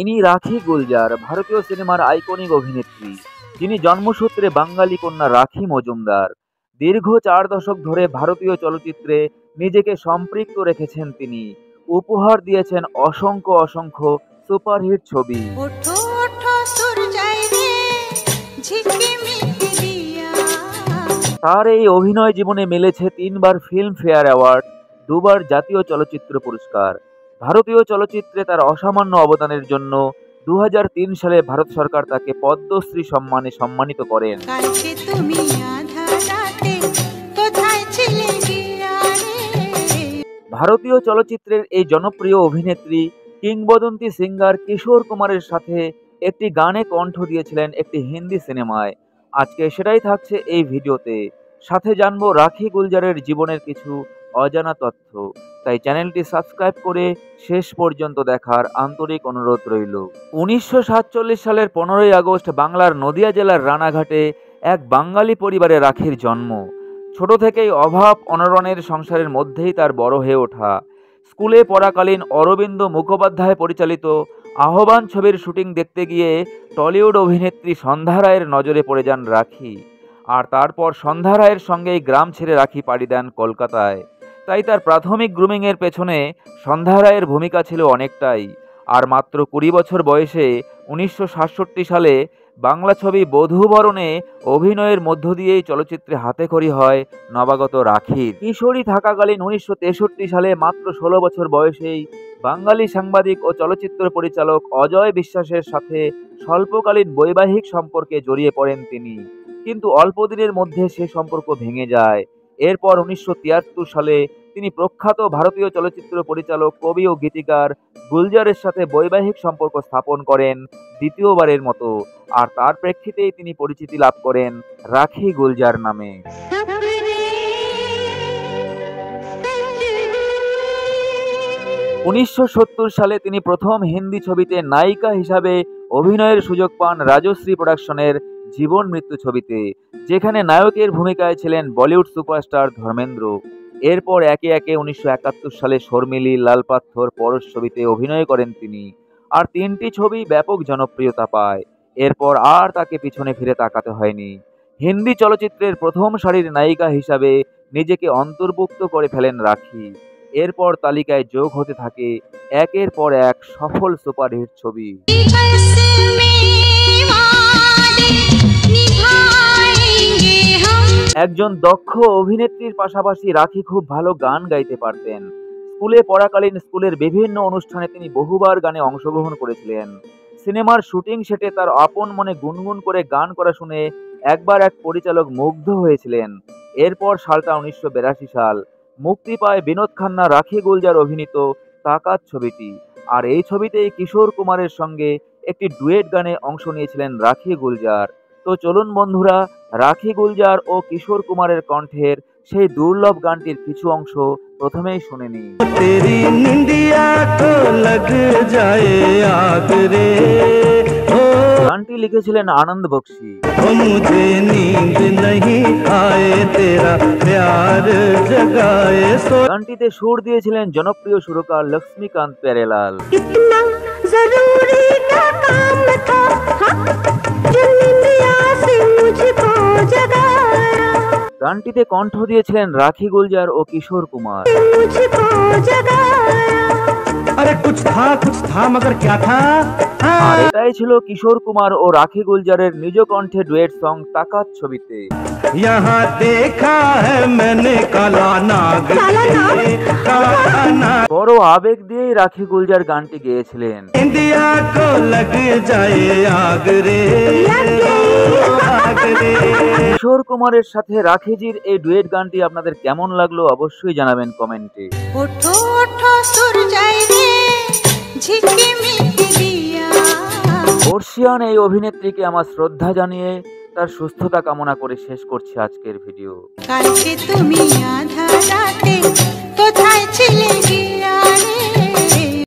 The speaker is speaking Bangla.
ইনি রাখি গুলজার, ভারতীয় সিনেমার আইকনিক অভিনেত্রী, যিনি জন্মসূত্রে বাঙালি কন্যা রাখি মজুমদার। দীর্ঘ 4 দশক ধরে ভারতীয় চলচ্চিত্রে নিজেকে সম্পৃক্ত রেখেছেন তিনি। উপহার দিয়েছেন অসংখ্য অসংখ্য সুপারহিট ছবি। তার এই অভিনয় জীবনে মিলেছে 3 বার ফিল্মফেয়ার অ্যাওয়ার্ড, 2 বার জাতীয় চলচ্চিত্র পুরস্কার। ভারতীয় চলচ্চিত্রে তার অসামান্য অবদানের জন্য 2003 সালে ভারত সরকার তাকে পদ্মশ্রী সম্মানে সম্মানিত করেন। ভারতীয় চলচ্চিত্রের এই জনপ্রিয় অভিনেত্রী কিংবদন্তি সিঙ্গার কিশোর কুমারের সাথে একটি গানে কণ্ঠ দিয়েছিলেন একটি হিন্দি সিনেমায়। আজকে সেটাই থাকছে এই ভিডিওতে। সাথে জানবো রাখি গুলজারের জীবনের কিছু অজানা তথ্য। তাই চ্যানেলটি সাবস্ক্রাইব করে শেষ পর্যন্ত দেখার আন্তরিক অনুরোধ রইল। 1947 সালের 15ই আগস্ট বাংলার নদিয়া জেলার রানাঘাটে এক বাঙালি পরিবারে রাখির জন্ম। ছোট থেকেই অভাব অনটনের সংসারের মধ্যেই তার বড় হয়ে ওঠা। স্কুলে পড়াকালীন অরবিন্দ মুখোপাধ্যায় পরিচালিত আহ্বান ছবির শুটিং দেখতে গিয়ে টলিউড অভিনেত্রী সন্ধ্যা রায়ের নজরে পড়ে যান রাখি। আর তারপর সন্ধ্যা রায়ের সঙ্গেই গ্রাম ছেড়ে রাখি পাড়ি দেন কলকাতায়। তাই তার প্রাথমিক গ্রুমিংয়ের পেছনে সন্ধ্যা রায়ের ভূমিকা ছিল অনেকটাই। আর মাত্র 20 বছর বয়সে 1967 সালে বাংলা ছবি বধূবরণে অভিনয়ের মধ্য দিয়েই চলচ্চিত্রে হাতেখড়ি হয় নবাগত রাখির। কিশোরী থাকাকালীন 1963 সালে মাত্র 16 বছর বয়সেই বাঙালি সাংবাদিক ও চলচ্চিত্র পরিচালক অজয় বিশ্বাসের সাথে স্বল্পকালীন বৈবাহিক সম্পর্কে জড়িয়ে পড়েন তিনি। কিন্তু অল্প দিনের মধ্যে সে সম্পর্ক ভেঙে যায়। এরপর 1973 সালে তিনি প্রখ্যাত ভারতীয় চলচ্চিত্র পরিচালক, কবি ও গীতিকার গুলজারের সাথে বৈবাহিক সম্পর্ক স্থাপন করেন দ্বিতীয়বারের মতো। আর তার প্রেক্ষিতেই তিনি পরিচিতি লাভ করেন রাখি গুলজার নামে। 1970 সালে তিনি প্রথম হিন্দি ছবিতে নায়িকা হিসাবে অভিনয়ের সুযোগ পান রাজশ্রী প্রোডাকশনের জীবন মৃত্যু ছবিতে, যেখানে নায়কের ভূমিকায় ছিলেন বলিউড সুপারস্টার ধর্মেন্দ্র। এরপর একে একে 1971 সালে শর্মিলী, লাল পাথর, পরশ ছবিতে অভিনয় করেন তিনি। আর 3টি ছবি ব্যাপক জনপ্রিয়তা পায়। এরপর আর তাকে পিছনে ফিরে তাকাতে হয়নি। হিন্দি চলচ্চিত্রের প্রথম সারির নায়িকা হিসাবে নিজেকে অন্তর্ভুক্ত করে ফেলেন রাখি। এরপর তালিকায় যোগ হতে থাকে একের পর এক সফল সুপারহিট ছবি। একজন দক্ষ অভিনেত্রীর পাশাপাশি রাখি খুব ভালো গান গাইতে পারতেন। স্কুলে পড়াকালীন স্কুলের বিভিন্ন অনুষ্ঠানে তিনি বহুবার গানে অংশগ্রহণ করেছিলেন। সিনেমার শুটিং সেটে তার আপন মনে গুনগুন করে গান করা শুনে একবার এক পরিচালক মুগ্ধ হয়েছিলেন। এরপর সালটা 1982 সাল। মুক্তি পায় বিনোদ খান্না, রাখি গুলজার অভিনীত তাকাত ছবিটি। আর এই ছবিতেই কিশোর কুমারের সঙ্গে একটি ডুয়েট গানে অংশ নিয়েছিলেন রাখি গুলজার। তো চলুন বন্ধুরা, রাখি গুলজার ও কিশোর কুমারের কণ্ঠের সেই দুর্লভ গানটির কিছু অংশ প্রথমেই শুনে নিই। গানটি লিখেছিলেন আনন্দ বক্সী। গানটিতে সুর দিয়েছিলেন জনপ্রিয় সুরকার লক্ষ্মীকান্ত প্যারেলাল। গানটিতে কণ্ঠ দিয়েছিলেন রাখি গুলজার ও কিশোর কুমার। আর এটাই ছিল কিশোর কুমার ও রাখি গুলজারের নিজ কণ্ঠে ডুয়েট সং তাকাত ছবিতে। বড় আবেগ দিয়েই রাখি গুলজার গানটি গেয়েছিলেন। কিশোর কুমারের সাথে রাখিজির এই ডুয়েট গানটি আপনাদের কেমন লাগলো অবশ্যই জানাবেন কমেন্টে। বর্ষিয়ান এই অভিনেত্রীকে আমার শ্রদ্ধা জানিয়ে তার সুস্থতা কামনা করে শেষ করছি আজকের ভিডিও। কালকে তুমি আধা রাতে কোথায় ছিলে গিয়া রে?